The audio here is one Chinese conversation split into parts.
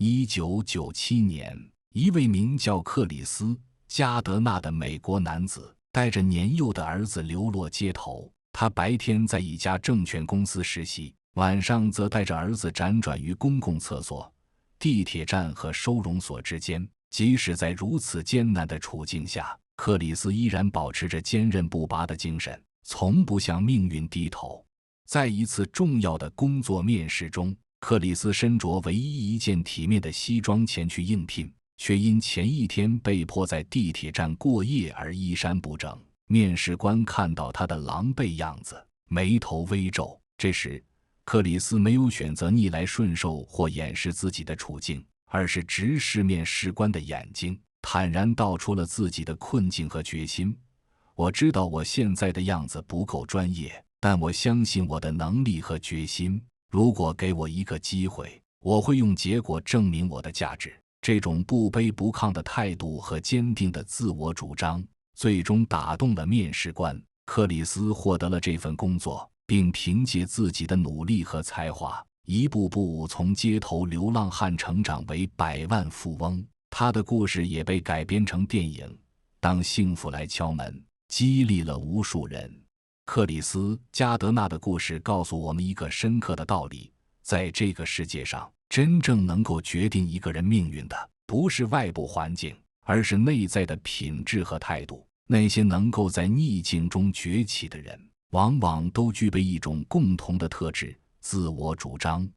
1997年，一位名叫克里斯·加德纳的美国男子带着年幼的儿子流落街头。他白天在一家证券公司实习，晚上则带着儿子辗转于公共厕所、地铁站和收容所之间。即使在如此艰难的处境下，克里斯依然保持着坚韧不拔的精神，从不向命运低头。在一次重要的工作面试中，克里斯身着唯一一件体面的西装前去应聘，却因前一天被迫在地铁站过夜而衣衫不整。面试官看到他的狼狈样子，眉头微皱。这时，克里斯没有选择逆来顺受或掩饰自己的处境，而是直视面试官的眼睛，坦然道出了自己的困境和决心。我知道我现在的样子不够专业，但我相信我的能力和决心。如果给我一个机会，我会用结果证明我的价值。这种不卑不亢的态度和坚定的自我主张，最终打动了面试官。克里斯获得了这份工作，并凭借自己的努力和才华，一步步从街头流浪汉成长为百万富翁。他的故事也被改编成电影《当幸福来敲门》，激励了无数人。克里斯·加德纳的故事告诉我们一个深刻的道理：在这个世界上，真正能够决定一个人命运的，不是外部环境，而是内在的品质和态度。那些能够在逆境中崛起的人，往往都具备一种共同的特质——自我主张。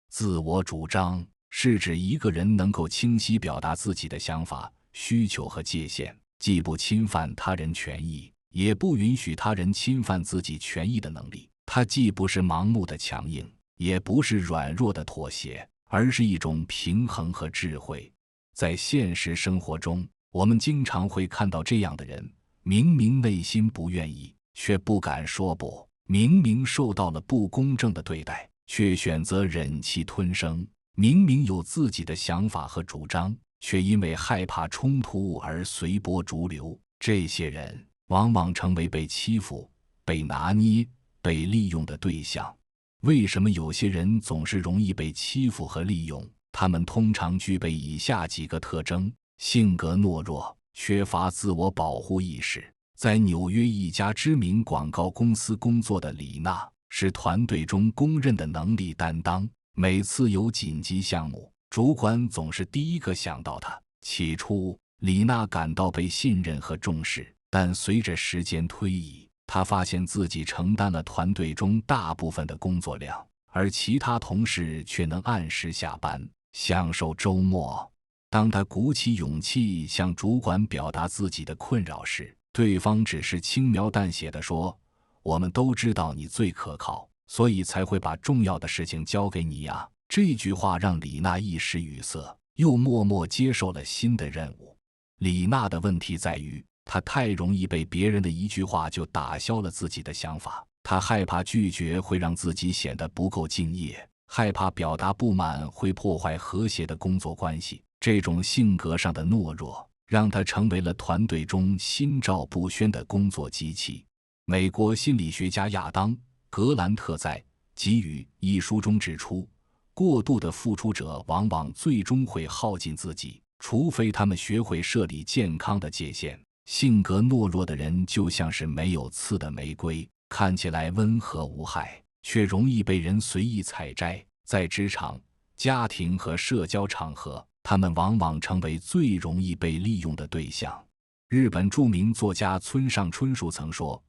自我主张是指一个人能够清晰表达自己的想法、需求和界限，既不侵犯他人权益，也不允许他人侵犯自己权益的能力。它既不是盲目的强硬，也不是软弱的妥协，而是一种平衡和智慧。在现实生活中，我们经常会看到这样的人，明明内心不愿意，却不敢说不；明明受到了不公正的对待，却选择忍气吞声；明明有自己的想法和主张，却因为害怕冲突而随波逐流。这些人往往成为被欺负、被拿捏、被利用的对象。为什么有些人总是容易被欺负和利用？他们通常具备以下几个特征：性格懦弱，缺乏自我保护意识。在纽约一家知名广告公司工作的李娜，是团队中公认的能力担当。每次有紧急项目，主管总是第一个想到她。起初，李娜感到被信任和重视，但随着时间推移，她发现自己承担了团队中大部分的工作量，而其他同事却能按时下班，享受周末。当她鼓起勇气向主管表达自己的困扰时，对方只是轻描淡写地说：“我们都知道你最可靠，所以才会把重要的事情交给你呀。”这句话让李娜一时语塞，又默默接受了新的任务。李娜的问题在于，她太容易被别人的一句话就打消了自己的想法。她害怕拒绝会让自己显得不够敬业，害怕表达不满会破坏和谐的工作关系。这种性格上的懦弱，让她成为了团队中心照不宣的工作机器。美国心理学家亚当·格兰特在《给予》一书中指出，过度的付出者往往最终会耗尽自己，除非他们学会设立健康的界限。性格懦弱的人就像是没有刺的玫瑰，看起来温和无害，却容易被人随意采摘。在职场、家庭和社交场合，他们往往成为最容易被利用的对象。日本著名作家村上春树曾说：“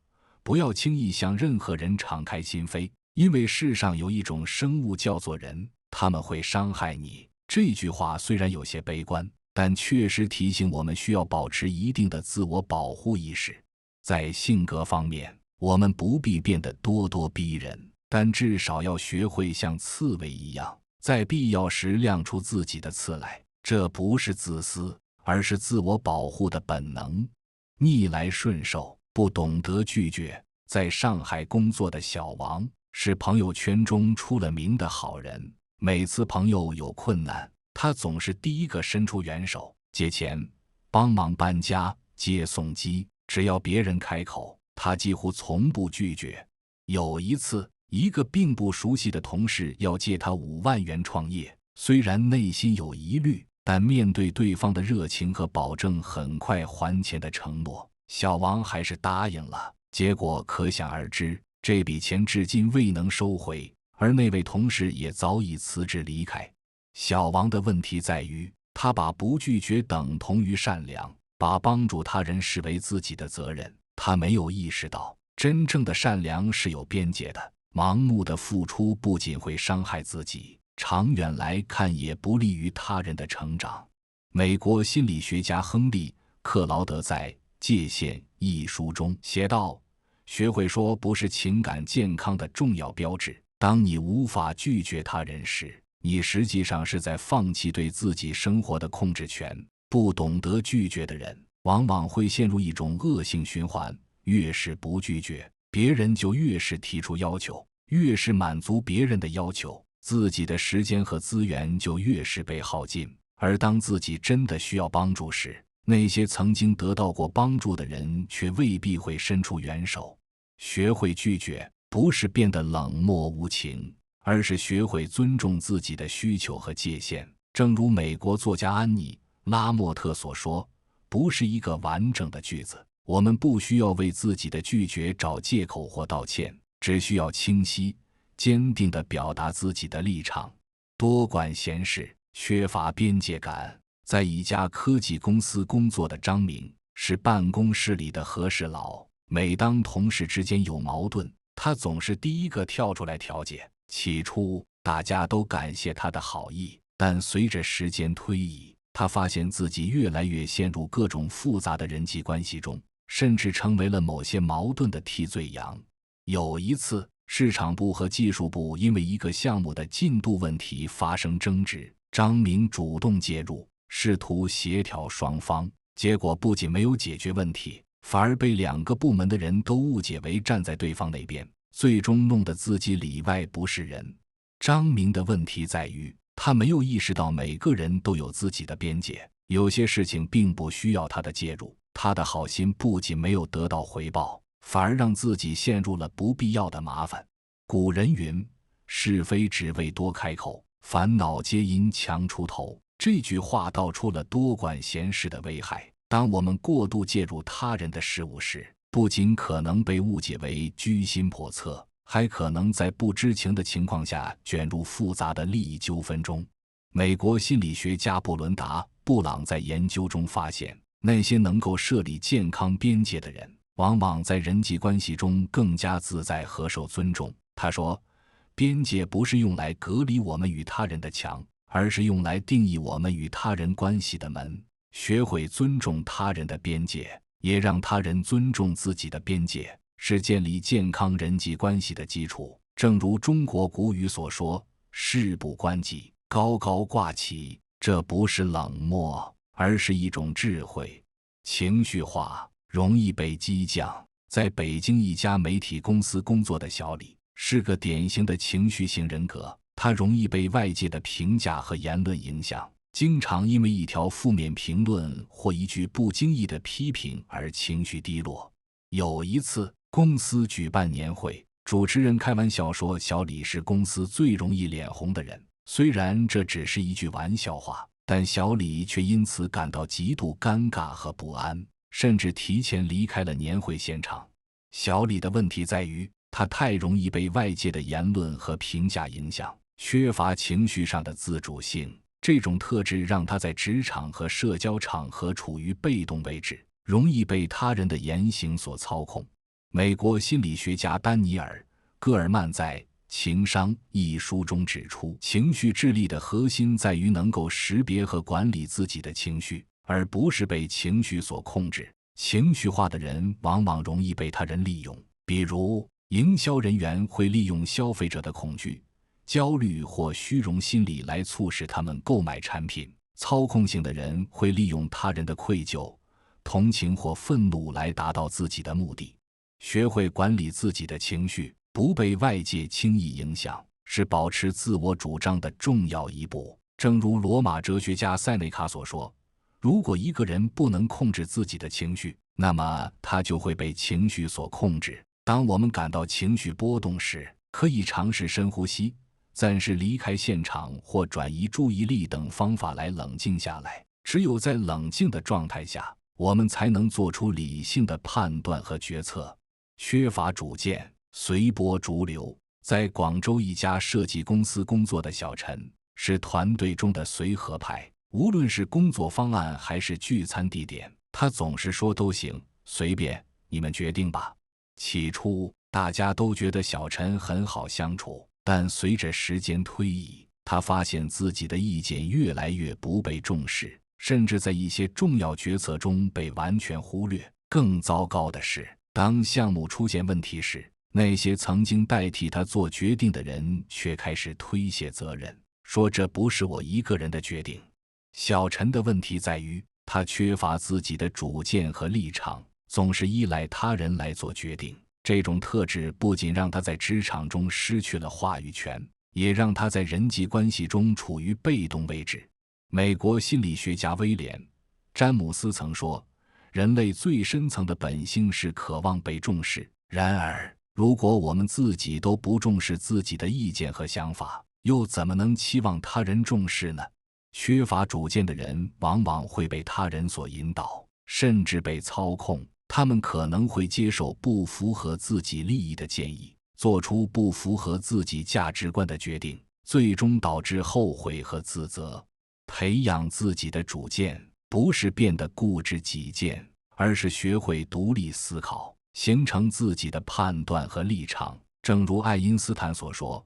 不要轻易向任何人敞开心扉，因为世上有一种生物叫做人，他们会伤害你。”这句话虽然有些悲观，但确实提醒我们需要保持一定的自我保护意识。在性格方面，我们不必变得咄咄逼人，但至少要学会像刺猬一样，在必要时亮出自己的刺来。这不是自私，而是自我保护的本能。逆来顺受，不懂得拒绝。在上海工作的小王是朋友圈中出了名的好人，每次朋友有困难，他总是第一个伸出援手，借钱、帮忙搬家、接送机，只要别人开口，他几乎从不拒绝。有一次，一个并不熟悉的同事要借他5万元创业，虽然内心有疑虑，但面对对方的热情和保证很快还钱的承诺，小王还是答应了。结果可想而知，这笔钱至今未能收回，而那位同事也早已辞职离开。小王的问题在于，他把不拒绝等同于善良，把帮助他人视为自己的责任。他没有意识到，真正的善良是有边界的。盲目的付出不仅会伤害自己，长远来看也不利于他人的成长。美国心理学家亨利·克劳德在《界限》一书中写道：学会说不是情感健康的重要标志。当你无法拒绝他人时，你实际上是在放弃对自己生活的控制权。不懂得拒绝的人，往往会陷入一种恶性循环，越是不拒绝，别人就越是提出要求，越是满足别人的要求，自己的时间和资源就越是被耗尽。而当自己真的需要帮助时，那些曾经得到过帮助的人却未必会伸出援手。学会拒绝，不是变得冷漠无情，而是学会尊重自己的需求和界限。正如美国作家安妮·拉莫特所说，不是一个完整的句子。我们不需要为自己的拒绝找借口或道歉，只需要清晰、坚定地表达自己的立场。多管闲事，缺乏边界感。在一家科技公司工作的张明，是办公室里的和事佬。每当同事之间有矛盾，他总是第一个跳出来调解。起初，大家都感谢他的好意，但随着时间推移，他发现自己越来越陷入各种复杂的人际关系中，甚至成为了某些矛盾的替罪羊。有一次，市场部和技术部因为一个项目的进度问题发生争执，张明主动介入，试图协调双方，结果不仅没有解决问题，反而被两个部门的人都误解为站在对方那边，最终弄得自己里外不是人。张明的问题在于，他没有意识到每个人都有自己的边界，有些事情并不需要他的介入。他的好心不仅没有得到回报，反而让自己陷入了不必要的麻烦。古人云：是非只为多开口，烦恼皆因强出头。这句话道出了多管闲事的危害。当我们过度介入他人的事物时，不仅可能被误解为居心叵测，还可能在不知情的情况下卷入复杂的利益纠纷中。美国心理学家布伦达·布朗在研究中发现，那些能够设立健康边界的人，往往在人际关系中更加自在和受尊重。他说，边界不是用来隔离我们与他人的墙，而是用来定义我们与他人关系的门。学会尊重他人的边界，也让他人尊重自己的边界，是建立健康人际关系的基础。正如中国古语所说，事不关己，高高挂起。这不是冷漠，而是一种智慧。情绪化容易被激将。在北京一家媒体公司工作的小李，是个典型的情绪性人格。他容易被外界的评价和言论影响，经常因为一条负面评论或一句不经意的批评而情绪低落。有一次，公司举办年会，主持人开玩笑说小李是公司最容易脸红的人。虽然这只是一句玩笑话，但小李却因此感到极度尴尬和不安，甚至提前离开了年会现场。小李的问题在于，他太容易被外界的言论和评价影响，缺乏情绪上的自主性。这种特质让他在职场和社交场合处于被动位置，容易被他人的言行所操控。美国心理学家丹尼尔·戈尔曼在《情商》一书中指出，情绪智力的核心在于能够识别和管理自己的情绪，而不是被情绪所控制。情绪化的人往往容易被他人利用，比如营销人员会利用消费者的恐惧、焦虑或虚荣心理来促使他们购买产品。操控性的人会利用他人的愧疚、同情或愤怒来达到自己的目的。学会管理自己的情绪，不被外界轻易影响，是保持自我主张的重要一步。正如罗马哲学家塞内卡所说，如果一个人不能控制自己的情绪，那么他就会被情绪所控制。当我们感到情绪波动时，可以尝试深呼吸，暂时离开现场或转移注意力等方法来冷静下来。只有在冷静的状态下，我们才能做出理性的判断和决策。缺乏主见，随波逐流。在广州一家设计公司工作的小陈，是团队中的随和派。无论是工作方案还是聚餐地点，他总是说都行，随便，你们决定吧。起初，大家都觉得小陈很好相处，但随着时间推移，他发现自己的意见越来越不被重视，甚至在一些重要决策中被完全忽略。更糟糕的是，当项目出现问题时，那些曾经代替他做决定的人却开始推卸责任，说这不是我一个人的决定。小陈的问题在于，他缺乏自己的主见和立场，总是依赖他人来做决定。这种特质不仅让他在职场中失去了话语权，也让他在人际关系中处于被动位置。美国心理学家威廉·詹姆斯曾说，人类最深层的本性是渴望被重视。然而，如果我们自己都不重视自己的意见和想法，又怎么能期望他人重视呢？缺乏主见的人往往会被他人所引导，甚至被操控。他们可能会接受不符合自己利益的建议，做出不符合自己价值观的决定，最终导致后悔和自责。培养自己的主见，不是变得固执己见，而是学会独立思考，形成自己的判断和立场。正如爱因斯坦所说，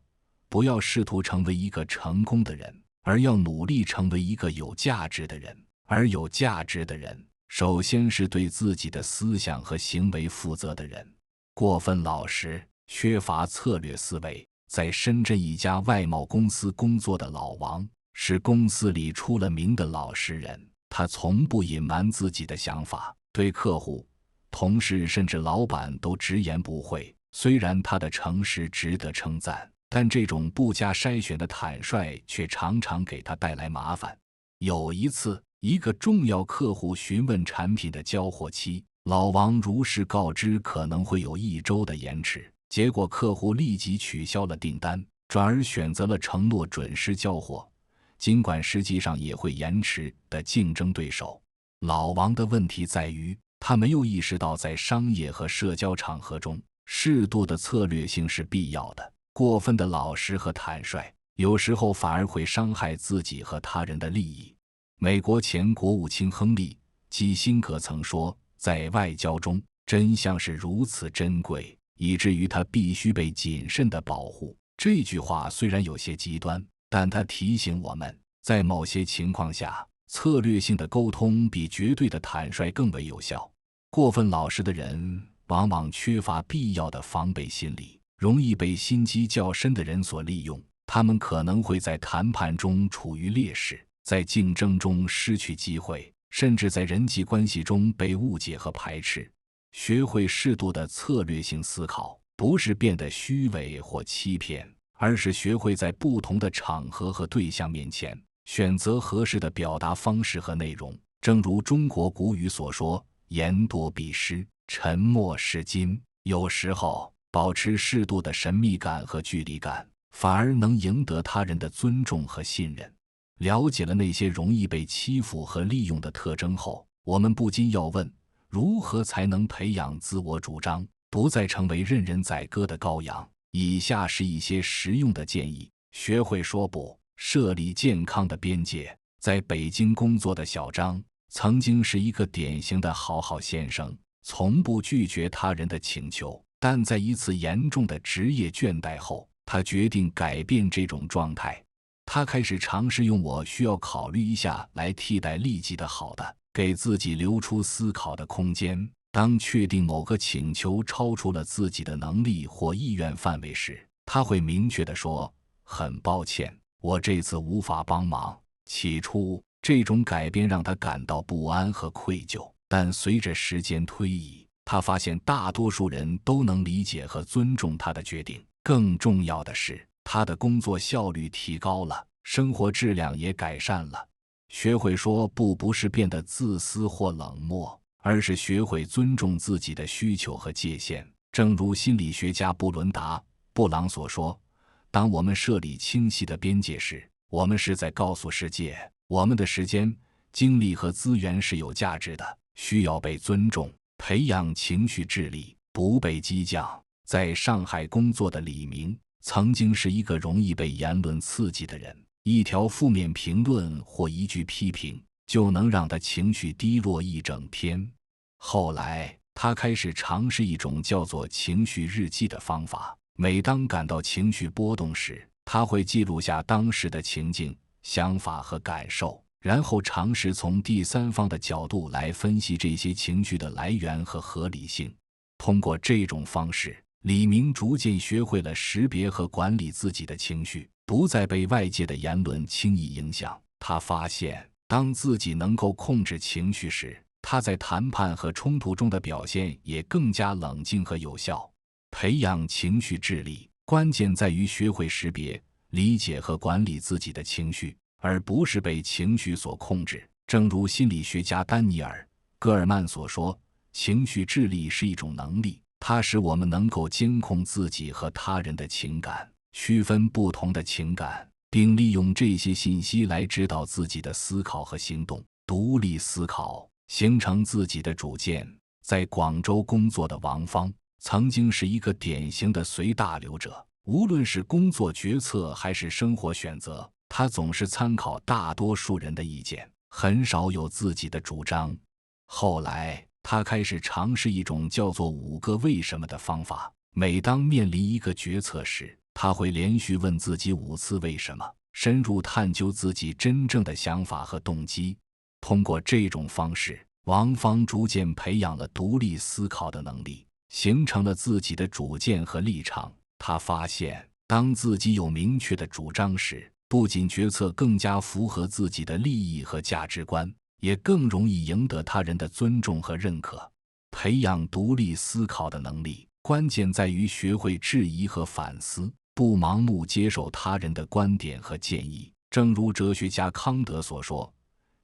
不要试图成为一个成功的人，而要努力成为一个有价值的人。而有价值的人，首先是对自己的思想和行为负责的人。过分老实，缺乏策略思维。在深圳一家外贸公司工作的老王，是公司里出了名的老实人。他从不隐瞒自己的想法，对客户、同事甚至老板都直言不讳。虽然他的诚实值得称赞，但这种不加筛选的坦率却常常给他带来麻烦。有一次，一个重要客户询问产品的交货期，老王如实告知可能会有1周的延迟，结果客户立即取消了订单，转而选择了承诺准时交货，尽管实际上也会延迟的竞争对手。老王的问题在于，他没有意识到在商业和社交场合中，适度的策略性是必要的。过分的老实和坦率，有时候反而会伤害自己和他人的利益。美国前国务卿亨利·基辛格曾说，在外交中，真相是如此珍贵，以至于它必须被谨慎地保护。这句话虽然有些极端，但它提醒我们，在某些情况下，策略性的沟通比绝对的坦率更为有效。过分老实的人往往缺乏必要的防备心理，容易被心机较深的人所利用。他们可能会在谈判中处于劣势，在竞争中失去机会，甚至在人际关系中被误解和排斥。学会适度的策略性思考，不是变得虚伪或欺骗，而是学会在不同的场合和对象面前选择合适的表达方式和内容。正如中国古语所说，言多必失，沉默是金。有时候，保持适度的神秘感和距离感，反而能赢得他人的尊重和信任。了解了那些容易被欺负和利用的特征后，我们不禁要问，如何才能培养自我主张，不再成为任人宰割的羔羊？以下是一些实用的建议：学会说不，设立健康的边界。在北京工作的小张，曾经是一个典型的好好先生，从不拒绝他人的请求。但在一次严重的职业倦怠后，他决定改变这种状态。他开始尝试用“我需要考虑一下”来替代立即的好的，给自己留出思考的空间。当确定某个请求超出了自己的能力或意愿范围时，他会明确地说：“很抱歉，我这次无法帮忙。”起初，这种改变让他感到不安和愧疚，但随着时间推移，他发现大多数人都能理解和尊重他的决定。更重要的是，他的工作效率提高了，生活质量也改善了。学会说不，不是变得自私或冷漠，而是学会尊重自己的需求和界限。正如心理学家布伦达·布朗所说，当我们设立清晰的边界时，我们是在告诉世界，我们的时间、精力和资源是有价值的，需要被尊重。培养情绪智力，不被激将。在上海工作的李明，曾经是一个容易被言论刺激的人，一条负面评论或一句批评，就能让他情绪低落一整天。后来，他开始尝试一种叫做情绪日记的方法。每当感到情绪波动时，他会记录下当时的情境、想法和感受，然后尝试从第三方的角度来分析这些情绪的来源和合理性。通过这种方式，李明逐渐学会了识别和管理自己的情绪，不再被外界的言论轻易影响。他发现，当自己能够控制情绪时，他在谈判和冲突中的表现也更加冷静和有效。培养情绪智力，关键在于学会识别、理解和管理自己的情绪，而不是被情绪所控制。正如心理学家丹尼尔·戈尔曼所说，情绪智力是一种能力，它使我们能够监控自己和他人的情感，区分不同的情感，并利用这些信息来指导自己的思考和行动。独立思考，形成自己的主见。在广州工作的王芳曾经是一个典型的随大流者，无论是工作决策还是生活选择，他总是参考大多数人的意见，很少有自己的主张。后来，他开始尝试一种叫做5个为什么的方法。每当面临一个决策时，他会连续问自己5次为什么，深入探究自己真正的想法和动机。通过这种方式，王芳逐渐培养了独立思考的能力，形成了自己的主见和立场。他发现，当自己有明确的主张时，不仅决策更加符合自己的利益和价值观，也更容易赢得他人的尊重和认可。培养独立思考的能力，关键在于学会质疑和反思，不盲目接受他人的观点和建议。正如哲学家康德所说，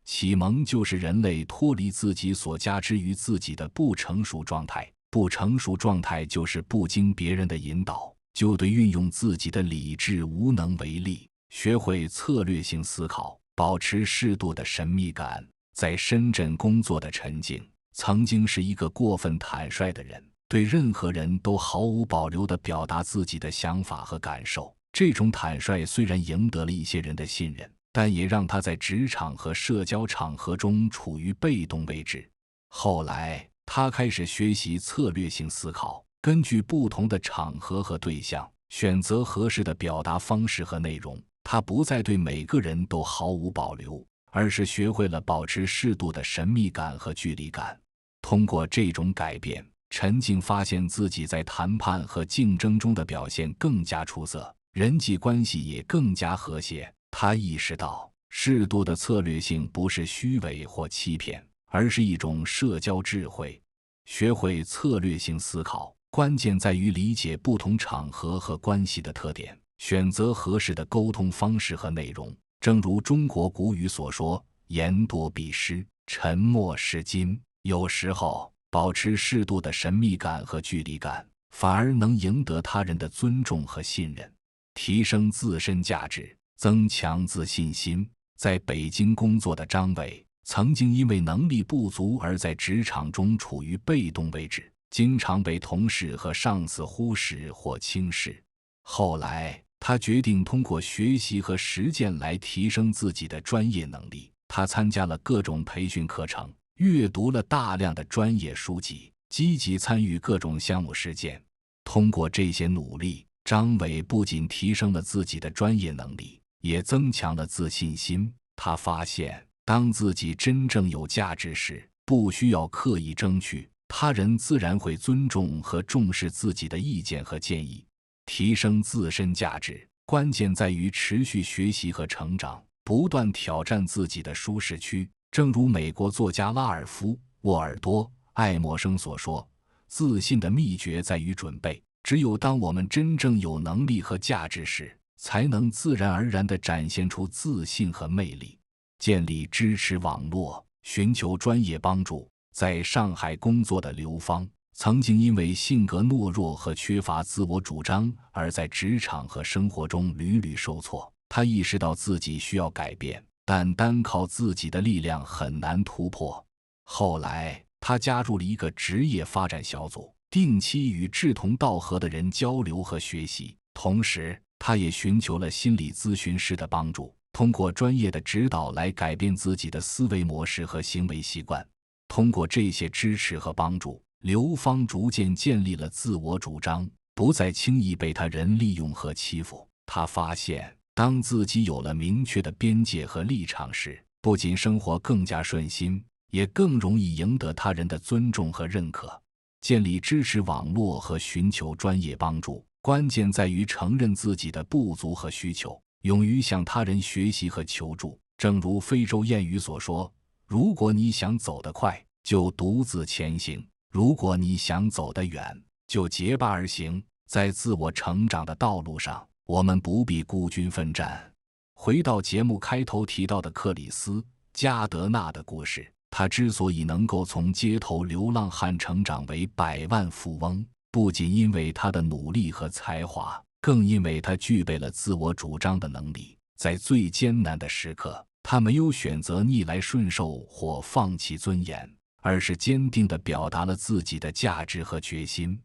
启蒙就是人类脱离自己所加之于自己的不成熟状态。不成熟状态就是不经别人的引导，就对运用自己的理智无能为力。学会策略性思考，保持适度的神秘感。在深圳工作的陈静，曾经是一个过分坦率的人，对任何人都毫无保留地表达自己的想法和感受。这种坦率虽然赢得了一些人的信任，但也让他在职场和社交场合中处于被动位置。后来，他开始学习策略性思考，根据不同的场合和对象，选择合适的表达方式和内容。他不再对每个人都毫无保留，而是学会了保持适度的神秘感和距离感。通过这种改变，陈静发现自己在谈判和竞争中的表现更加出色，人际关系也更加和谐。他意识到，适度的策略性不是虚伪或欺骗，而是一种社交智慧。学会策略性思考，关键在于理解不同场合和关系的特点，选择合适的沟通方式和内容。正如中国古语所说，言多必失，沉默是金。有时候，保持适度的神秘感和距离感，反而能赢得他人的尊重和信任。提升自身价值，增强自信心。在北京工作的张伟，曾经因为能力不足而在职场中处于被动位置，经常被同事和上司忽视或轻视。后来，他决定通过学习和实践来提升自己的专业能力。他参加了各种培训课程，阅读了大量的专业书籍，积极参与各种项目实践。通过这些努力，张伟不仅提升了自己的专业能力，也增强了自信心。他发现，当自己真正有价值时，不需要刻意争取，他人自然会尊重和重视自己的意见和建议。提升自身价值，关键在于持续学习和成长，不断挑战自己的舒适区。正如美国作家拉尔夫·沃尔多·爱默生所说，自信的秘诀在于准备。只有当我们真正有能力和价值时，才能自然而然地展现出自信和魅力。建立支持网络，寻求专业帮助。在上海工作的刘芳，曾经因为性格懦弱和缺乏自我主张而在职场和生活中屡屡受挫。他意识到自己需要改变，但单靠自己的力量很难突破。后来，他加入了一个职业发展小组，定期与志同道合的人交流和学习。同时，他也寻求了心理咨询师的帮助，通过专业的指导来改变自己的思维模式和行为习惯。通过这些支持和帮助，刘芳逐渐建立了自我主张，不再轻易被他人利用和欺负。他发现，当自己有了明确的边界和立场时，不仅生活更加顺心，也更容易赢得他人的尊重和认可。建立支持网络和寻求专业帮助，关键在于承认自己的不足和需求，勇于向他人学习和求助。正如非洲谚语所说，如果你想走得快，就独自前行；如果你想走得远，就结伴而行。在自我成长的道路上，我们不必孤军奋战。回到节目开头提到的克里斯·加德纳的故事，他之所以能够从街头流浪汉成长为百万富翁，不仅因为他的努力和才华，更因为他具备了自我主张的能力。在最艰难的时刻，他没有选择逆来顺受或放弃尊严，而是坚定地表达了自己的价值和决心。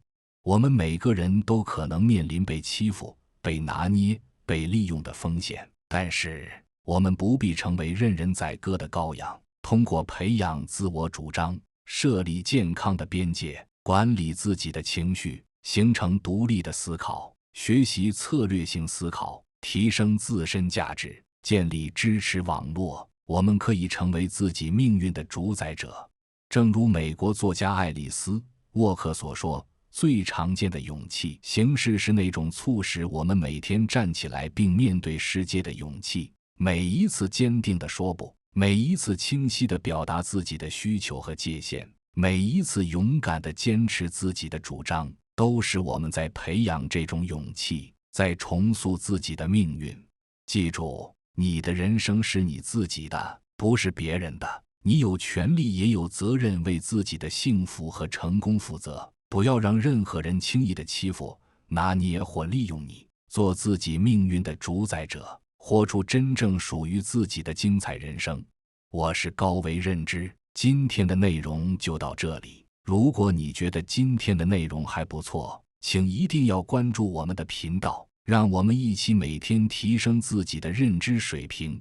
我们每个人都可能面临被欺负、被拿捏、被利用的风险，但是我们不必成为任人宰割的羔羊。通过培养自我主张，设立健康的边界，管理自己的情绪，形成独立的思考，学习策略性思考，提升自身价值，建立支持网络，我们可以成为自己命运的主宰者。正如美国作家爱丽丝·沃克所说，最常见的勇气形式是那种促使我们每天站起来并面对世界的勇气。每一次坚定地说不，每一次清晰地表达自己的需求和界限，每一次勇敢地坚持自己的主张，都是我们在培养这种勇气，在重塑自己的命运。记住，你的人生是你自己的，不是别人的。你有权利也有责任为自己的幸福和成功负责。不要让任何人轻易地欺负、拿捏或利用你。做自己命运的主宰者，活出真正属于自己的精彩人生。我是高维认知，今天的内容就到这里。如果你觉得今天的内容还不错，请一定要关注我们的频道，让我们一起每天提升自己的认知水平。